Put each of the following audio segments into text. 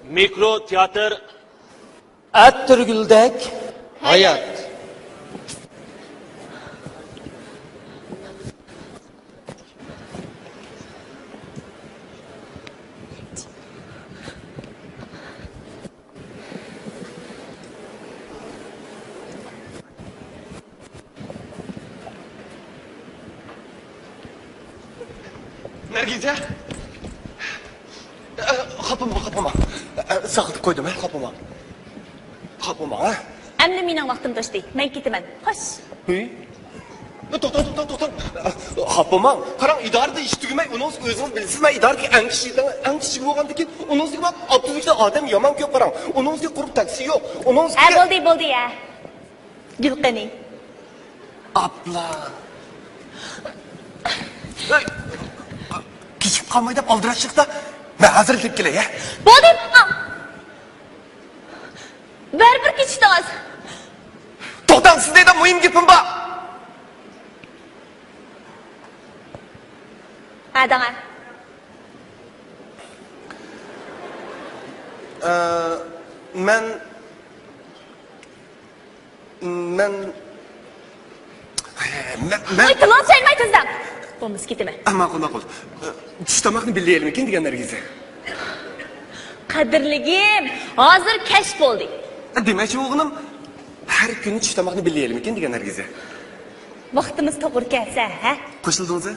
Mikro teatr. Attırgüldek hayat. Nergize? Kapama. Sağlık koydum ha, kapama ha. Әмді менің вақтым дошты, мен кетімен. Хош. To'xta. Kapama. Qarang, idarada ish tugmay, uningiz o'zingiz bilasiz, men idarada eng kichik bo'lgandan keyin uningizga bak, avtobusda odam yomon ko'p qarang. Uningizga quruq taksi yo'q. Uningizga Bo'ldi ya. Gulqani. Abla. Kichik qolmay deb oldirib chiqdi. Men hozir kelib kelay, ya. Bo'ldi. Baribir kechdingiz. To'xtang, sizda muhim gapim bor. Adangam. Men Voy, tilon chalmay tizdan. Bo'lmas ketaman. Ma'qul. Tush tomoqni billaylikmi degan Nargiza. Qadrligim, hozir kashf bo'ldik. Demakchi o'g'lim, har kuni tush tomoqni billaylikmi degan Nargiza. Vaqtimiz to'g'ri kelsa, ha? Qo'shildingizmi?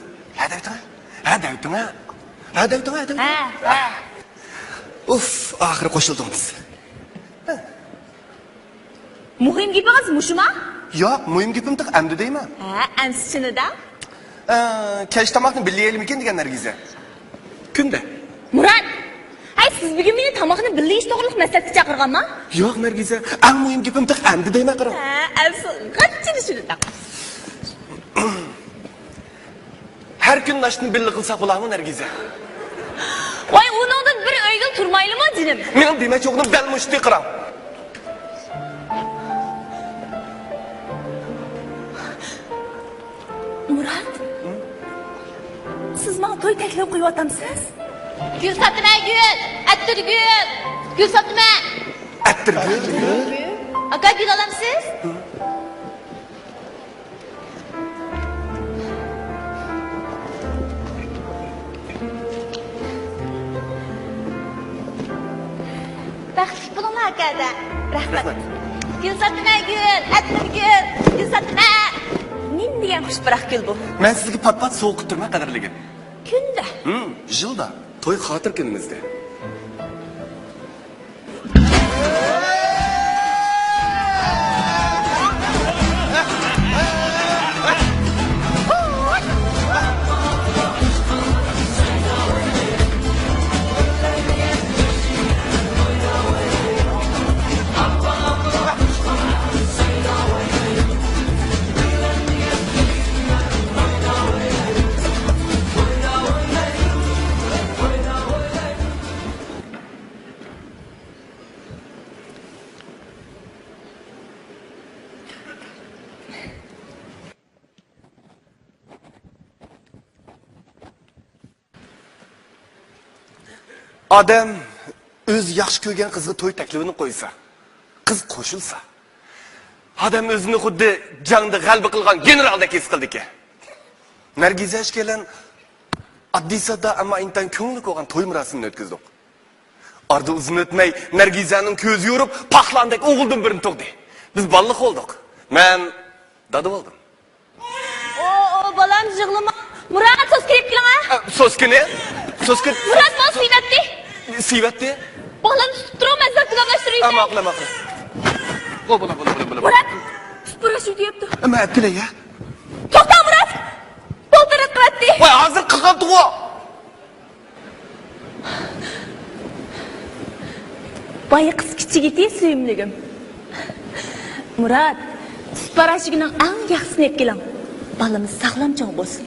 Ha, davting. Ha. Uf, oxiri qo'shildingiz. Muhim gapingiz mushuma? Yo'q, muhim gapim tiq amdi deyman. Ha, amsichinida. Kech tomoqni billaylikmi degan Nargiza. Kunda. Murad, hay siz bugun meni tomoqni billayish to'g'riliq maslahatga chaqirganmi? Yo'q Nargiza, eng muhim gapim tiq amdi deyman qarang. Ha, afsus, qanchalik shunda. Her gün naşını belli kılsak bulamı Nargiza? Voy, uningdan bir o'yga turmaylimi jinim? Mening demakchi o'g'lim dal mushti qiram. Murad, siz menga to'y taklif qilyapsiz? Gül satma gül, Attırgül. Gül satma. Attırgül. Aka gül alamsız? Baxtli bo'lma akada. Rahmat. Gül satma gül, Attırgül. Gül satma. Nendiyam xushbiroq gul bu. Men sizga pat sovuq turma qadrligim. Kunda. Yilda to'y xotir kunimizda. Adam o'z yaxshi ko'rgan qizga to'y taklifini qo'ysa, qiz qo'shilsa, adam o'zini xuddi jangda g'alaba qilgan generaldek his qildi ekan. Nargiza ishkelan oddiy sodda ammo intan ko'ngli qo'ygan to'y marosimini o'tkazdik. Orada uzun o'tmay Nargizaning ko'zi yorib, paxlandek o'g'ildan birini tug'di. Biz balliq oldik. Men dada bo'ldim. O balam yig'lama. Murad, so'z kirib keling ha? So'skini? Murad, men siyvatdi. Siyvatdi? Balam turmas zaklashtiraysan. Amaqla. Bo'la. Murad, supurashu deyapti. Ama aytdilar ya. To'xta Murad. Boltirib qilatdi. Voy, hozir qilgan tug'o. Boy qiz kichigiti suyimligim. Murad, suparashigining eng yaxshisini yeb keling. Balamiz sog'lom cho'ng bo'lsin.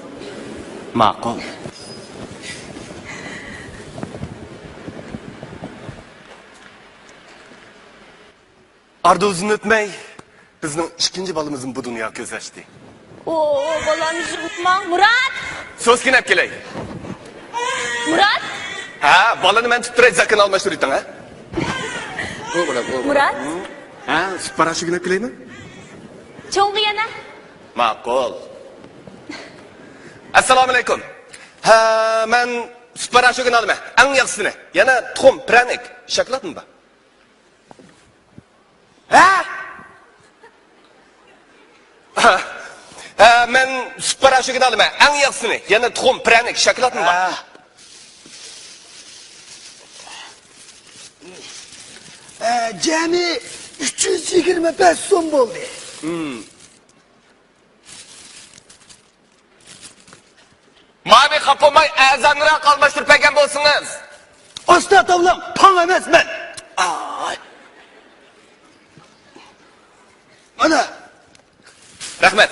Ma'qul. Arda uzun o'tmay bizning ikkinchi bolamizning bu dunyoga ko'z ochdi. Balam yig'ma. Murad! So'zkin olib kelay. Murad! Ha, bolani men tuttiray zakin almashtiraysan, ha? Murat, Ha, parashugini tilayman. Cho'ng'i yana. Ma'qul. Assalomu alaykum. Ha, men parashugini olaman. Eng yaxshisini. Yana tuxum, pranik, shokoladmi bor? Ha? Men parashugini olaman. Eng yaxshisini. Yana tuxum, pranik, shokoladmi bor? Cami 325 so'm bo'ldi. Mani qapolmay azanroq almashtirib bo'lsangiz. Osta tavlam, tong emasman. Ay. Mana. Rahmat.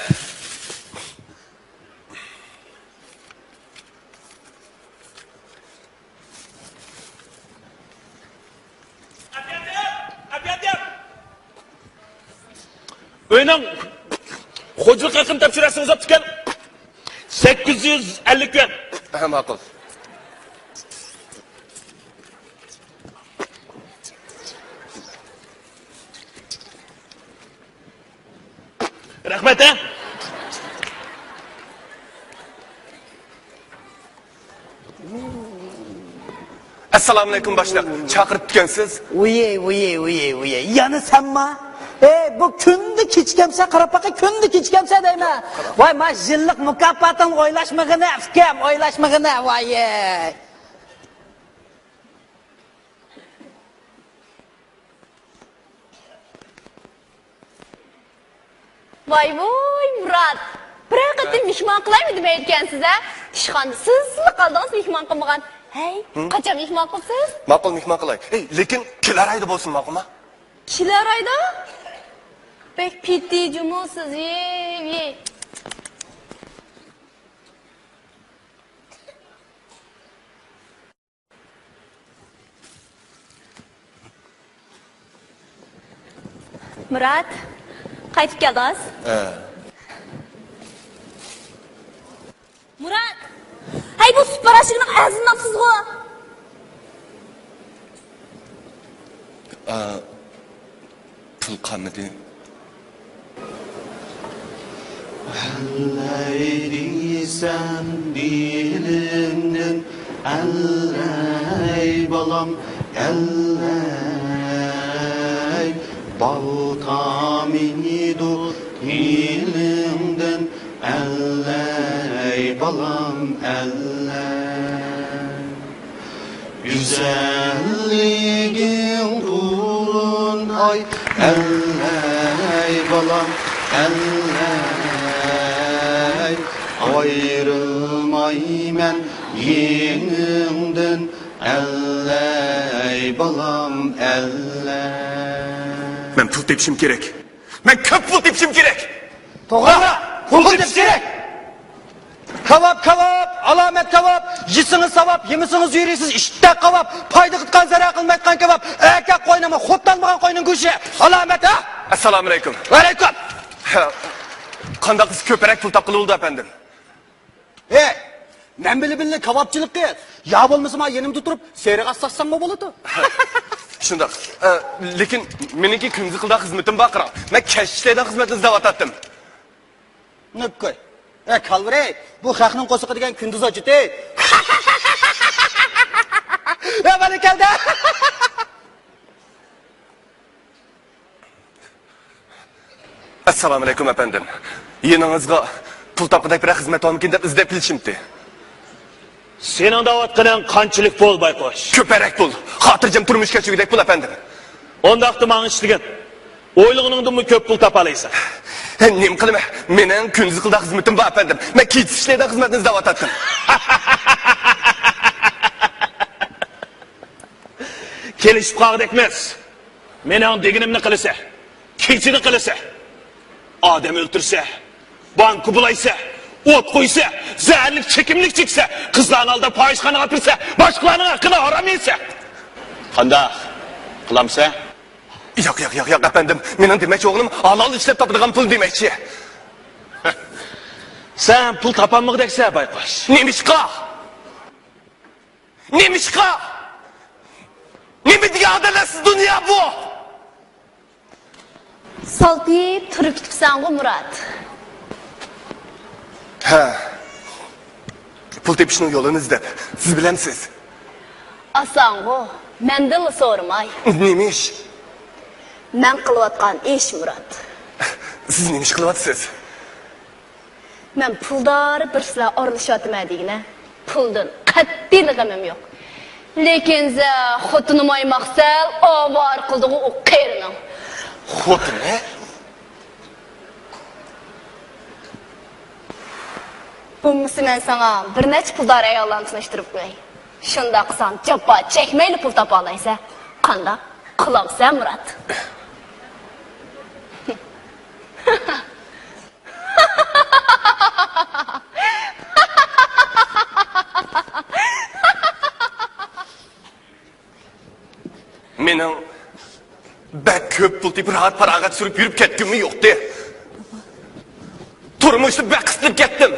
O'yning xo'jalik haqini topshirasiz o'tgan 850 yuan. Ha, ma'qul. Rahmat ha. Assalomu alaykum boshliq. Chaqirib tutgansiz. Uye. Yana senma? Bu kundi kechkamsa qarab baqa, kundi kechkamsa deyman. Voy, men yillik mukofotini o'ylashmag'ini, fikam o'ylashmag'ini, voy. Voy Murat. Bir qatim mehmon qilaymi demayotgansiz a? Ishxonda sizli qaldingiz mehmon qilmagan. Hey, qachon mehmon qilsiz? Ma'qul mehmon qilay. Lekin kelar oyda bo'lsin, ma'qulmi? Kelar oyda? Bek pitdi jumusiz, ye. Murat, qaytib keldingiz? Murat, hay bu parashugini azinapsiz-ku. Pul qanidi? Elleydiysen dilimden elley balam elley baltamini tut dilimden elley balam elley güzelliğin turun ay elley balam elley ayrılmaymen yenimden elley balam elley. Men pul tepishim kerak. Men ko'p pul tepishim kerak. To'g'ri, pul deb kerak. Kebap, alamet kebap, yesiniz savap, yemisiniz yürüysiz, işte kebap, payda qitqan zarar qilmayotgan kebap, aka qo'ynama, xotlanmagan qo'yning go'shi, alamet ha? Assalomu alaykum. Va alaykum. Qanday qiz ko'parak pul topqili bo'ldi efendim? Men bilib kebapchilik qil. Ya bo'lmasa men yenimda turib, seriga satsam mı bo'ladi? Shundoq. Lekin meniki kunzi qilda xizmatim baqira. Men kashishlarda xizmatni izlayotdim. Nukkoy. Kalvire, bu xalqning qo'shiqi degan kunduz ochiti. Mana keldi. Assalomu alaykum efendim. Yeningizga pul topqidak bir xizmat olmakin deb izlab kelishimdi. Sening da'vatqining qanchalik pul bayqosh? Ko'parak pul. Xotirjam turmush kechirgudek pul efendim. Ondaqda men ishlagan. O'ylig'ingdan ko'p pul topa olaysan. Nim qilma. Mening kunzi qilda xizmatim bor efendim. Men ketishlarda xizmatni izlayotdim. Kelishib qoldik emas. Mening deganimni qilsa, kechini qilsa, odam o'ltirsa, banku bulaysa, o't qo'ysa, zaharlik chekimlik cheksa, qizlarni aldab fohishxonaga kirsa, boshqalarning haqqini harom yesa. Qanday qilamsa? Yo'q efendim. Mening demoqchi o'g'lim halol ishlab topadigan pul demoqchi. Sen pul topolmag'daksa bayqosh. Nemishqa? Nima degan adolatsiz dunyo bu? Saltayıp turib ketibsan go Murat. Ha. Pul tepishning yo'lini izlab. Siz bilamsiz. Asan go, mendil sormay. Nima ish? Men qilayotgan ish Murat. Siz nima ish qilyapsiz? Men puldar bir sizlar aralashayotman degina. Puldan qat'iy g'amim yo'q. Lekin za xotinim aymaqsal, avar qildigu o qeyrining. Xotini? Bo'lmasa men sana bir nechta puldar ayollarni tanishtirib qo'yay. Shunda qilsam jabba chekmayli pul topa olaysa, qanda qilamsan Murat? Mening bak ko'p pul tepib rahat parag'at surib yurib ketgimmi yo'qdi. Turmushni baqisib ketdim.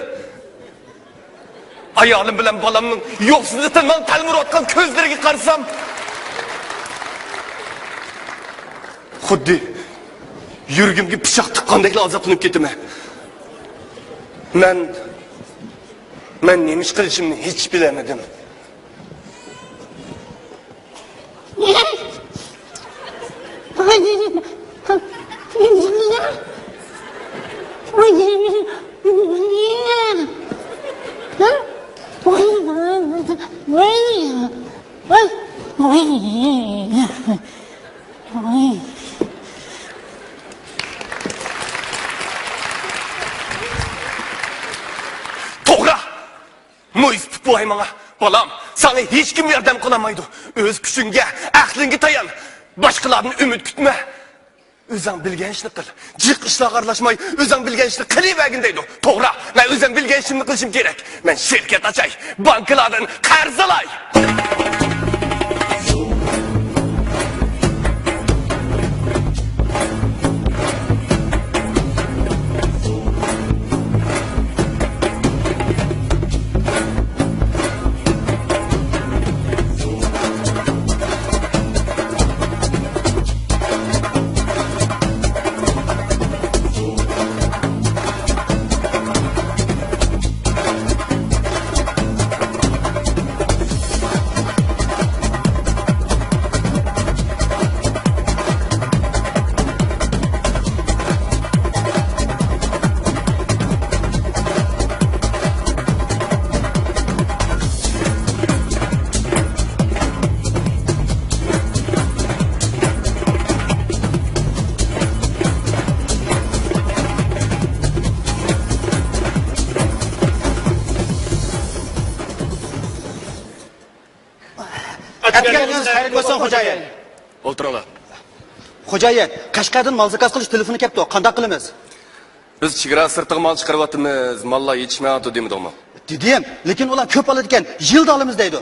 Ayolim bilan bolamning yo'qsizlikdan talmurotgan ko'zlariga qarasam, xuddi yuragimga pichoq tiqqandek azoblanib ketaman. Men nima ish qilishimni hech bilamadim. To'g'ri. Mo'yiz tutmay menga. Bolam, sana hech kim yordam qilmaydi. O'z kuchingga, aqlingga tayan. Boshqalarni umid kutma. O'zing bilgan ishni qil. Jiq ishlarga aralashmay, o'zing bilgan ishni qilavergin deydi. To'g'ri, men o'zim bilgan ishimni qilishim kerak. Men shirkat ochay, banklardan qarz olay. Atganingizga xayr bo'lsin xo'jayin. O'tiringlar. Xo'jayin, Qashqardan mol zakaz qilish telefoni kelibdi. Qanday qilamiz? Biz chegara sirtiga mol chiqaryapmiz. Mollar yetishmayapti demidingmi? Dedim, lekin ular ko'p oladi ekan, yilda olamiz deydi.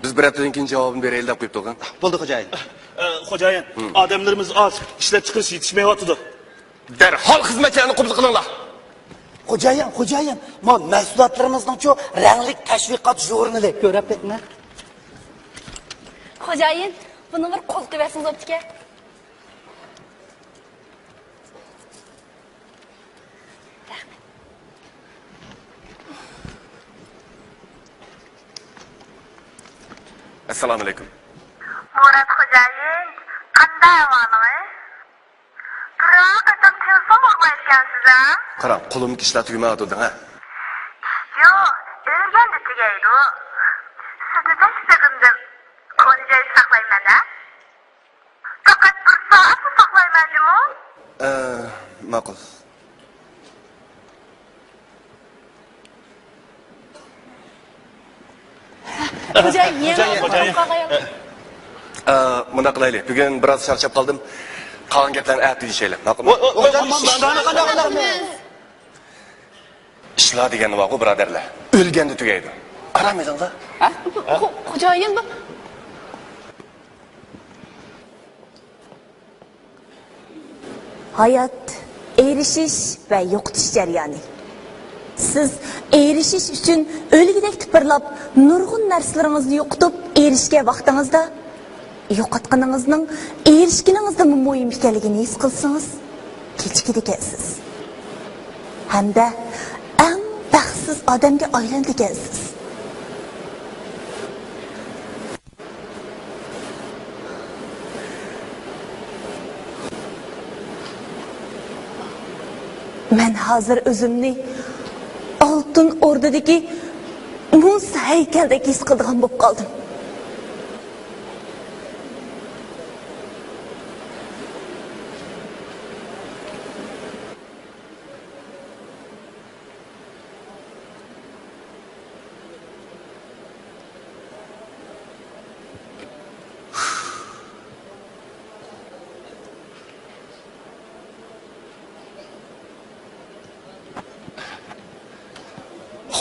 Biz bir haftadan keyin javobini beraylik deb qo'yibdik. Bo'ldi xo'jayin. Xo'jayin, odamlarimiz oz, ishlab chiqarish yetishmayotdi. Darhol xizmatchilarni qabul qilinglar. Xo'jayin, men mahsulotlarimizning shu rangli tashviqot jurnali ko'rib ketma. Xo'jayin, buni bir qo'l qiversangiz bo'pti-ku. Assalomu alaykum. Murat xo'jayin, qanday ahvolingiz? Biroq atam telefon olmayotgansiz-a? Qarang, qo'limga ishlar tugmayotdi, ha? Yo'q, o'rganda tugaydi. Sizni tashqarindim. Qo'ljoy saqlayman-a? Faqat bir soat saqlaymanmi? Ma'qul. Buna qilaylik. Bugun biroz charchab qoldim. Qolgan gaplarni aytib deyishaylik. Ma'qulmi? Ishlar degan nima, birodarlar? O'lganda tugaydi. Qaramanglar. Xo'jayin bu. Hayot erishish va yo'qotish jarayoni. Siz erishish uchun o'ligidek tipirlab, nurg'un narsalarimizni yo'qotib erishgan vaqtingizda yo'qotganingizning erishganingizdan muhim ekanligini his qilsangiz, kechikdi ekansiz. Hamda eng baxtsiz odamga aylandi ekansiz. Men hozir o'zimni Oltin O'rdadagi muz haykaldek his qilgan bo'lib qoldim.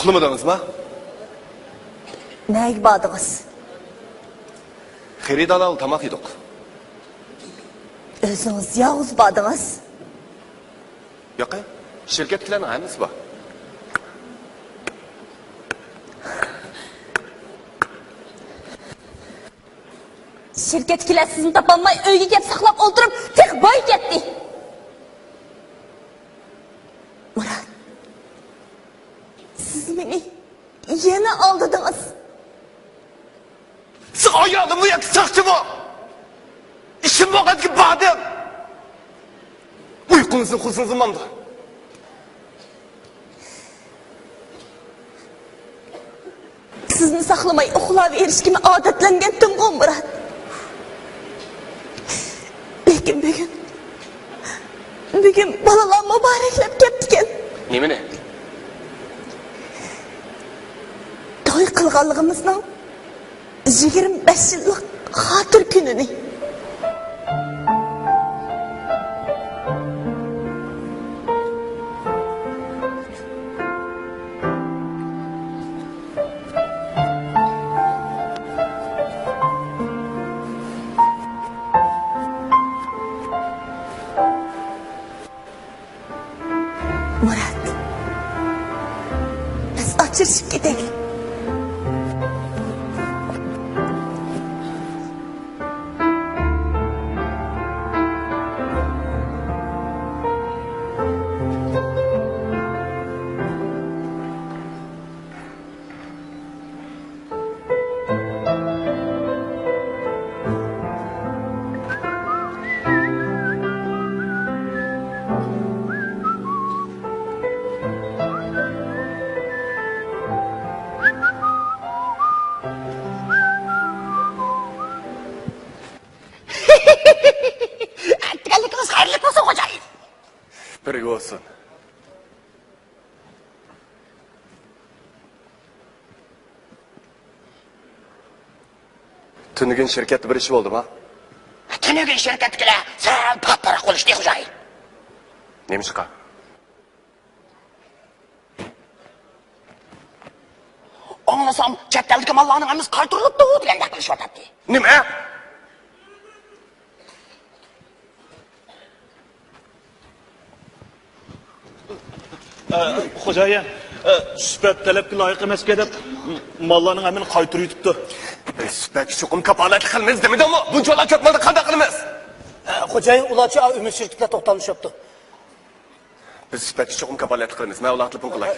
Uxlamadingizmi? Nega bordingiz? Xaridorlar tamoq yedik. O'zingiz yolg'iz bordingiz? Yo'q, shirkatlarning hammasi bor. Shirkatkilar sizni topolmay uyga kelib saqlab o'ltirib, tek boy ketdi. Murat, siz meni yana aldingiz. Siz oyog'imni yoki saqchimi? İşim bo'lganki bordim. Uyqunuzni xususingizni manda. Sizni saqlamay uxlab erishga odatlangan Tumg'on Murat. Lekin bugun balalar muboraklab ketgan. Nimani? To'y qilganligimizning 25 yillik xotir kunini. Murat, biz ochirishib ketaylik. Birga olsun. Tünügün şirket bir iş oldu mu? Tünügün şirketkiler sen patlarak konuştu Hüseyin. Neymiş ka? Anlasam chatteldeki mallarının hemiz kaytırılıp da o diyen yaklaşıp atattı. Nime? Xo'jayin, sifat talabga loyiq emas deb mollarning hamini qaytirib yutibdi. Sifat chuqum kapolat qilmaymiz demidimi? Bunchalar ko'p molni qanday qilamiz? Xo'jayin ularcha ümit şirketler to'xtalishibdi. Biz sifat chuqum kapolat qilamiz. Men ularni pul qilay.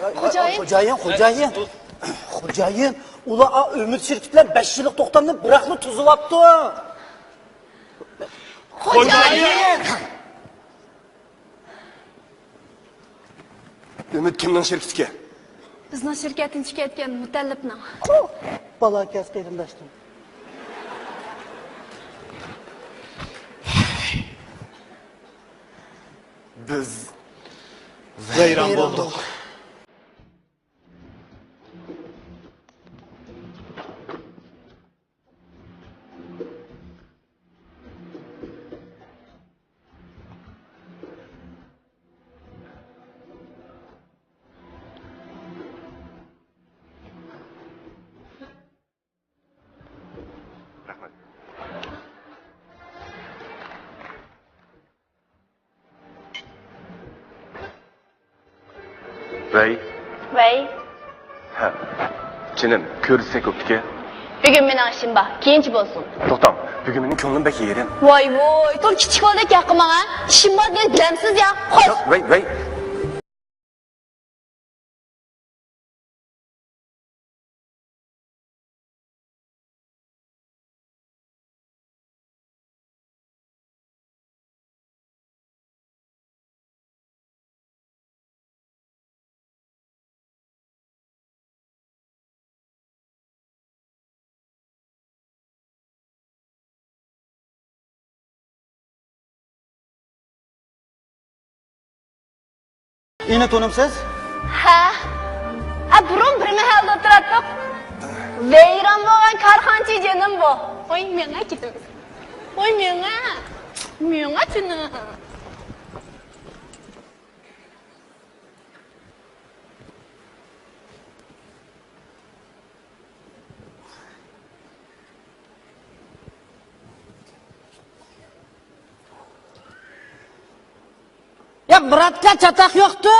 Xo'jayin, ular ümit şirketler 5 yillik to'xtamni biroqni tuzilibdi. Xo'jayin! Ümit kimning shirkatiga? Bizning shirkatdan chiqayotgan mutallibning. Balakas qarindoshdim. Biz vayron bo'ldik. Vay. Vay. Ha. Jinim, ko'rsak o'pdiki. Bugün mening ishim bor, keyinchi bo'lsin. To'xtam, bugun mening ko'nglim bek yerim. Voy, to'l kichik boldek yaqinman ha. Ishim bor degan bilamsiz ya. Xo'sh. Voy. Ini to'nimsiz? Ha. Burun bir mahalda o'tirdik. Vayron bo'lgan karxonchi jinim bu. Voy, menga ketamiz. Voy, menga chuni. Ya Muratga chatoq yo'qdi.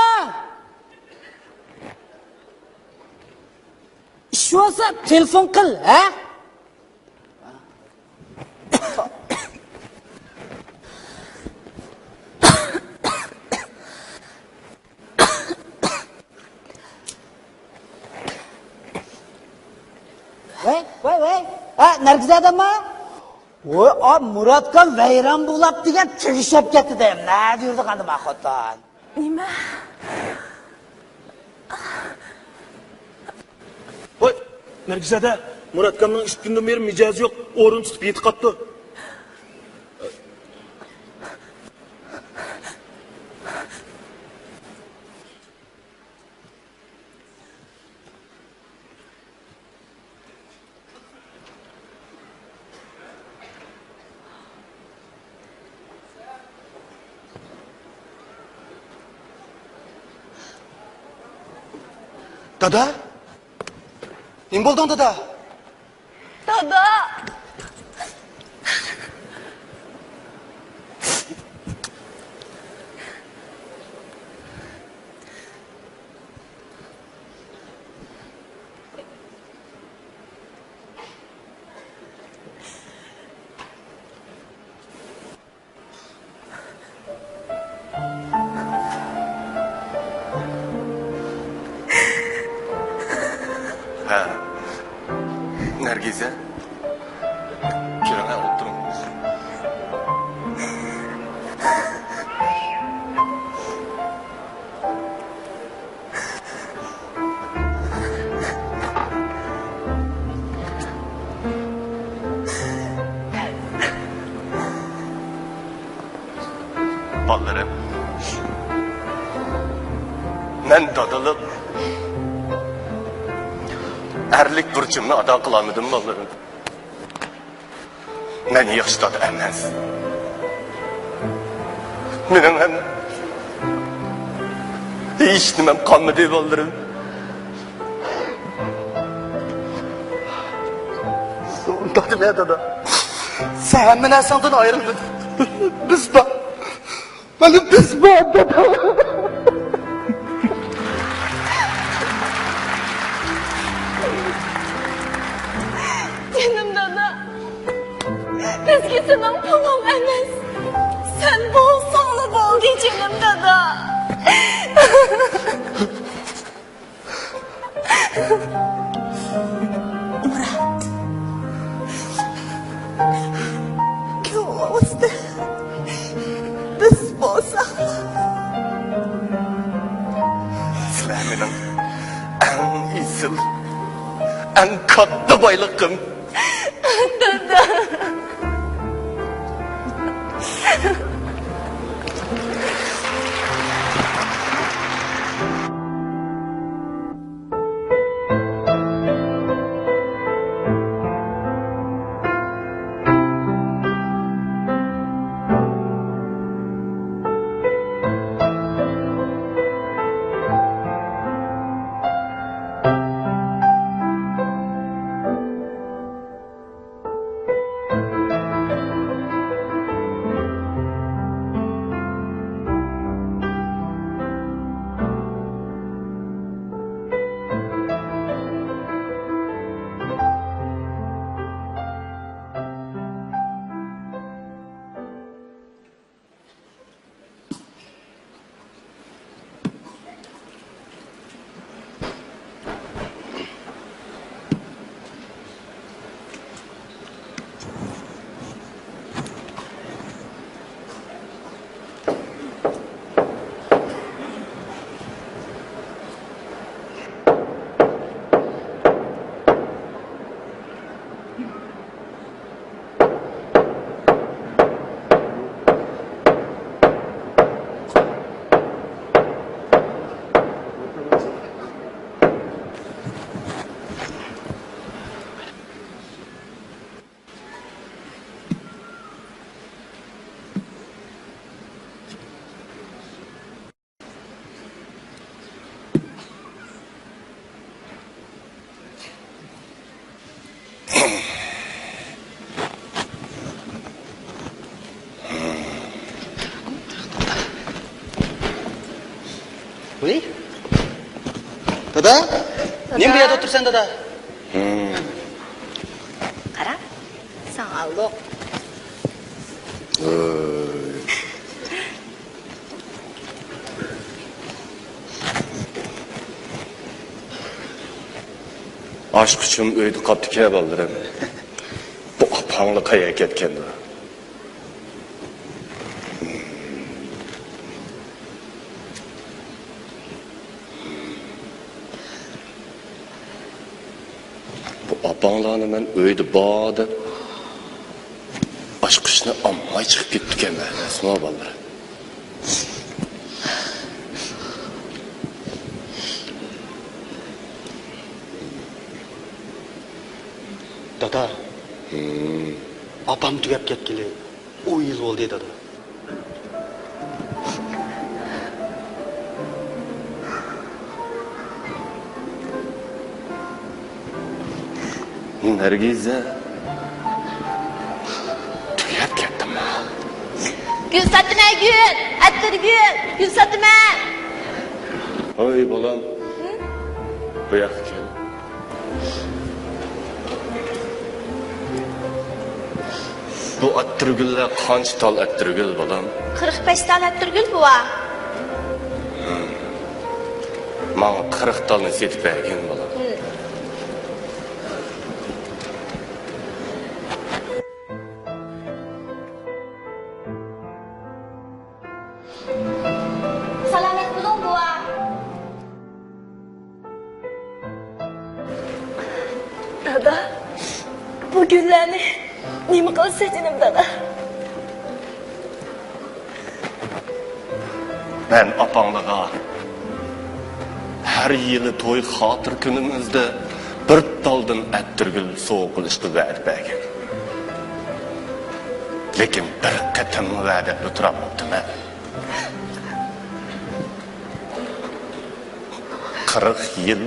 Ish bo'lsa telefon qil, ha? Voy. Nargizadami? Voy, Muratga vayron bo'lib degan chigishab ketdi-da. Nima deydi qani xotin? Nima? Voy, Nargizada, Muratkamning 3 kundan beri mijozi yo'q, o'rin tutib yetib qopti. Dada? Nima bo'ldi dada? Dada. Nargiza, kelinglar o'tiring. Bolalarım, men dadilib erlik burchimni ado qilolmadim bolalarım. Men yaxshi dod emas. Mening ham hech nimam qolmadi bolalarım. Dadım ya dada. Sen bilan sendan ayrıldın. Biz bak. Bana biz bak dada. Canım dada. Bizga sening puling emas. Sen bol sog'li bo'l canım dada. Murat. Kavozda. Biz bo'lsa. Sizlar mening eng isil, eng katta boyliqim. Dada. Uy. Dada? Ne bu yerda o'tirsan dada? Qara. Sağlık. Aşk için öydü kaptı ki ballarım. Bu apanlı kaya ketkendi. Bu apanlarını ben öydü bağdı. Aşk işine amma çıkıp gitti ki ben. Esma ballarım. Dada. Apam tugab ketgili 10 yil bo'ldi dada. Nergize tugab ketdim. Gül satma gül. Attır gül. Gül satma. Oy bolam. Bu yoqqa kel. Bu attırgüller qancha tal attırgül bolam? 45 tane attır gül bu va. Manga 40 talni setib bergin bolam. Selamet bulun bu va. Dada, bu güllerini nima qilsaydim dada? Ben apanlığa her yılı toy hatır günümüzde bir daldan attırgül soğuk ilişki verip bergin. Lekin bir qatam va'da o'tirapman. 40 yıl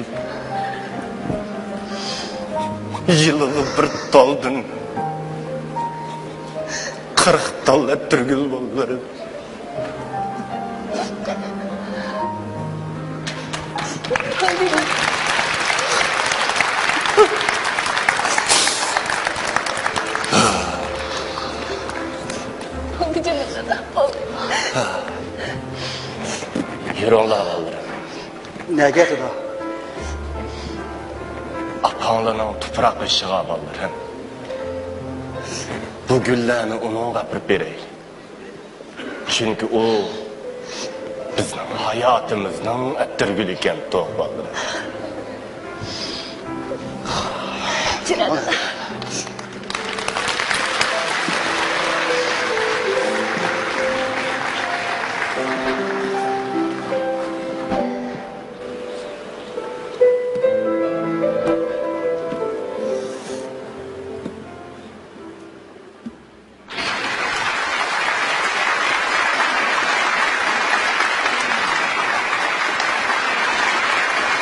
yılını bir daldın 40 dal attırgül bolları. Yürüyorlar bolları. Nega dada? Apanlarının toprak ışığı bolları. Bu güllerini onun kapırıp bereyli. Çünkü o bizim hayatımızın attırgül iken toğ bolları. Çırada.